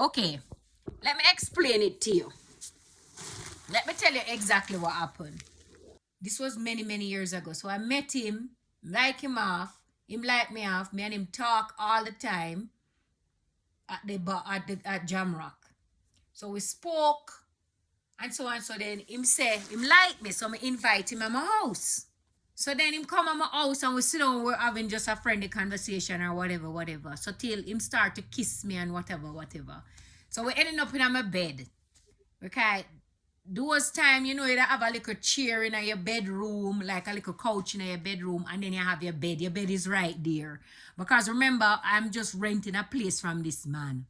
Okay, let me explain it to you. Let me tell you exactly what happened. This was many, many years ago. So I met him, like him off, him like me off, me and him talk all the time at the bar at Jamrock. So we spoke and so on. So then him say him like me, so me invite him at my house. So then him come at my house and we sit down, we're having just a friendly conversation or whatever, whatever. So till him start to kiss me and whatever, whatever. So we ending up in my bed. Okay. Those time, you know, you have a little chair in your bedroom, like a little couch in your bedroom, and then you have your bed. Your bed is right there. Because remember, I'm just renting a place from this man.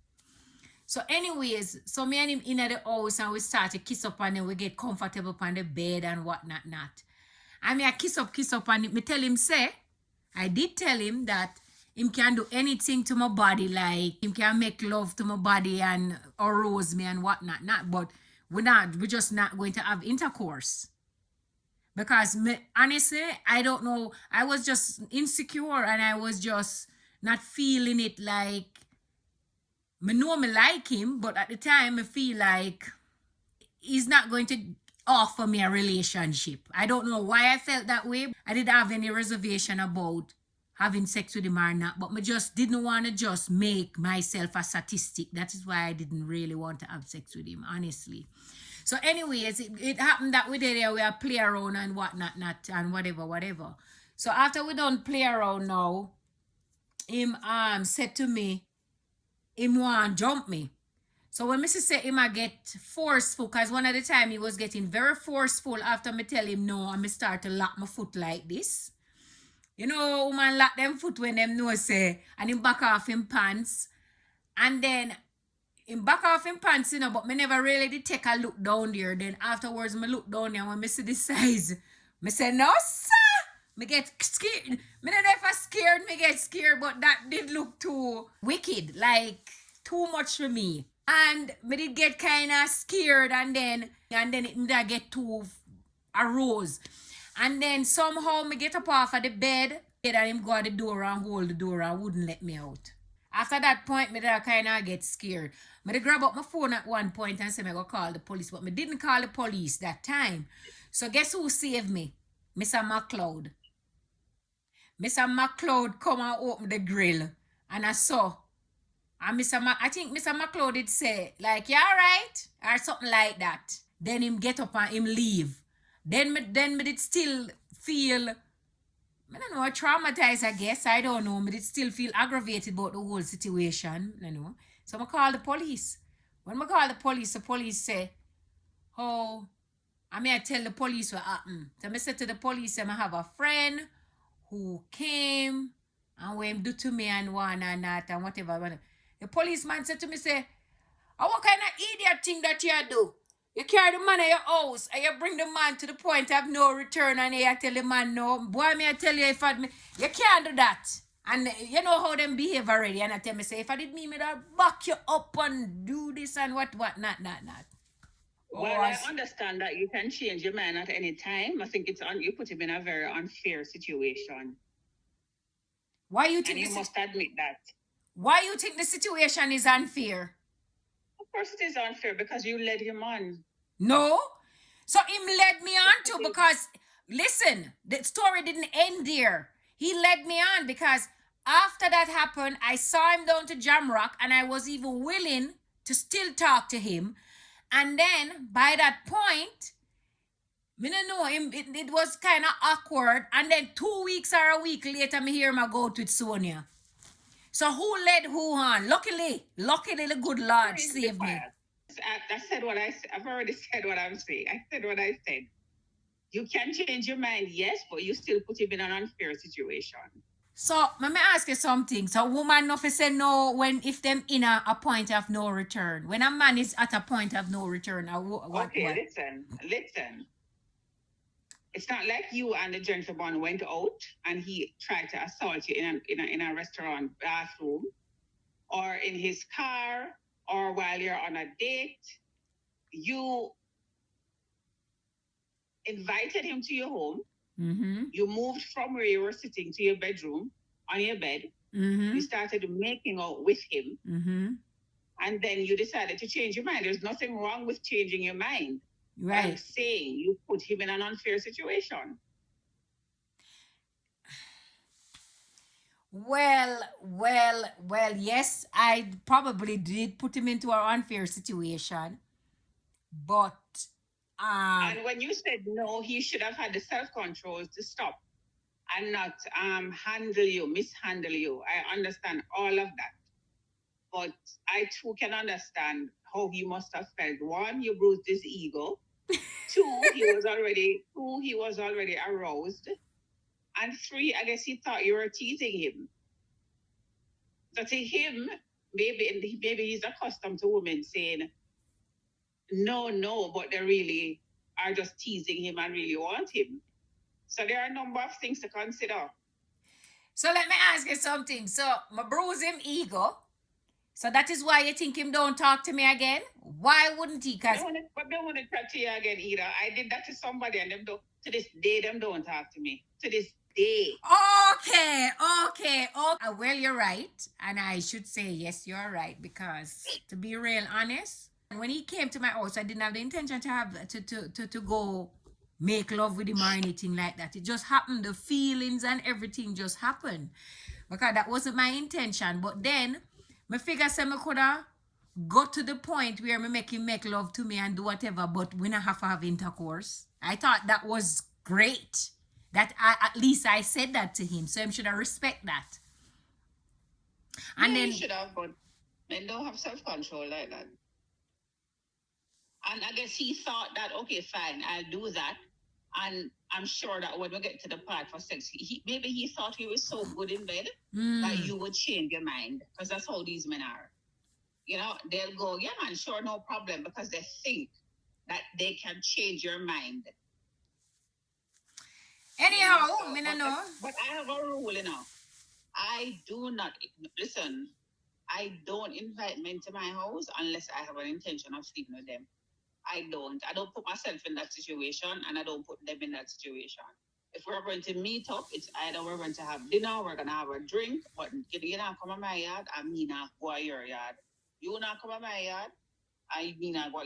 So, anyways, so me and him in at the house and we start to kiss up and then we get comfortable on the bed and whatnot not. I mean I kiss up and me tell him say, I did tell him that him can do anything to my body, like him can make love to my body and arouse me and whatnot, not but we're just not going to have intercourse. Because me, honestly, I don't know. I was just insecure and I was just not feeling it like me know me like him, but at the time I feel like he's not going to offer me a relationship. I don't know why I felt that way. I didn't have any reservation about having sex with him or not, but I just didn't want to just make myself a statistic. That is why I didn't really want to have sex with him, honestly. So, anyways, it happened that we did we are play around and whatnot, not and whatever, whatever. So after we done play around now, him said to me, him want jump me. So when Mrs. said him I get forceful, because one at the time he was getting very forceful after me tell him no, and me start to lock my foot like this. You know, woman lock them foot when them know say, and him back off him pants. And then him back off him pants, you know, but me never really did take a look down there. Then afterwards, me look down there when me see the size. Me say, no, sir. Me get scared. Me don't know if I scared, me get scared, but that did look too wicked, like too much for me. And me did get kind of scared and then it did get too arose. And then somehow me get up off of the bed and him go at the door and hold the door and wouldn't let me out. After that point, me did kind of get scared. Me did grab up my phone at one point and say me go call the police, but me didn't call the police that time. So guess who saved me? Mr. McLeod. Mr. McLeod come and open the grill and I saw. And I think Mr. McLeod did say, like, you alright? Or something like that. Then him get up and him leave. Then me did still feel, I don't know, traumatized, I guess. I don't know. Me did still feel aggravated about the whole situation, you know. So I call the police. When I call the police say, oh, I tell the police what happened. So I said to the police, I have a friend who came and what him do to me and one and that and whatever. The policeman said to me, say, oh, what kind of idiot thing that you do? You carry the man in your house and you bring the man to the point of no return and you tell the man no. Boy, me I tell you, if I, you can't do that. And you know how them behave already. And I tell me, say, if I did me, I'd back you up and do this and what, not. Well, I understand that you can change your mind at any time. I think you put him in a very unfair situation. Why you think and you must admit that. Why you think the situation is unfair? Of course it is unfair because you led him on. No. So him led me on too because listen, the story didn't end there. He led me on because after that happened, I saw him down to Jamrock and I was even willing to still talk to him. And then by that point, me don't know him. It was kind of awkward. And then 2 weeks or a week later, me hear him go with Sonia. So who led who on? Luckily, the good Lord saved me. I said what I said. I've already said what I'm saying. I said what I said. You can change your mind, yes, but you still put him in an unfair situation. So let me ask you something. So woman no say no when if them in a point of no return. When a man is at a point of no return, what? Okay, listen. It's not like you and the gentleman went out and he tried to assault you in a restaurant bathroom or in his car or while you're on a date. You invited him to your home. Mm-hmm. You moved from where you were sitting to your bedroom on your bed. Mm-hmm. You started making out with him. Mm-hmm. and then you decided to change your mind. There's nothing wrong with changing your mind. But I'm Right. saying you put him in an unfair situation. Well, yes, I probably did put him into an unfair situation, but um And when you said no, he should have had the self control to stop and not handle you, mishandle you. I understand all of that. But I too can understand how he must have felt. One, you bruised his ego. He was already aroused. And three, I guess he thought you were teasing him. So to him, maybe he's accustomed to women saying no, no, but they really are just teasing him and really want him. So there are a number of things to consider. so let me ask you something. So my bruise him ego. So that is why you think him don't talk to me again? Why wouldn't he? Cause But they want to talk to you again either. I did that to somebody and them don't, to this day, them don't talk to me. To this day. okay. Well, you're right, and I should say yes, you're right, because to be real honest, when he came to my house, I didn't have the intention to have to go make love with him or anything like that. It just happened. The feelings and everything just happened because that wasn't my intention. But then, me figure say me coulda got to the point where me make him make love to me and do whatever, but we not have to have intercourse. I thought that was great. That at least I said that to him, so him should have respect that. And Yeah, then you should have, but men don't have self control like that. And I guess he thought that, okay, fine, I'll do that. And I'm sure that when we get to the part for sex, maybe he thought he was so good in bed that you would change your mind. Because that's how these men are. You know, they'll go, yeah, man, sure, no problem. Because they think that they can change your mind. anyhow, So, me no know. but I have a rule, you know. I do not, listen, I don't invite men to my house unless I have an intention of sleeping with them. I don't. I don't put myself in that situation and I don't put them in that situation. If we're going to meet up, it's either we're going to have dinner, we're going to have a drink, but you not come to my yard, I mean not go to your yard. You not come to my yard, I mean not go to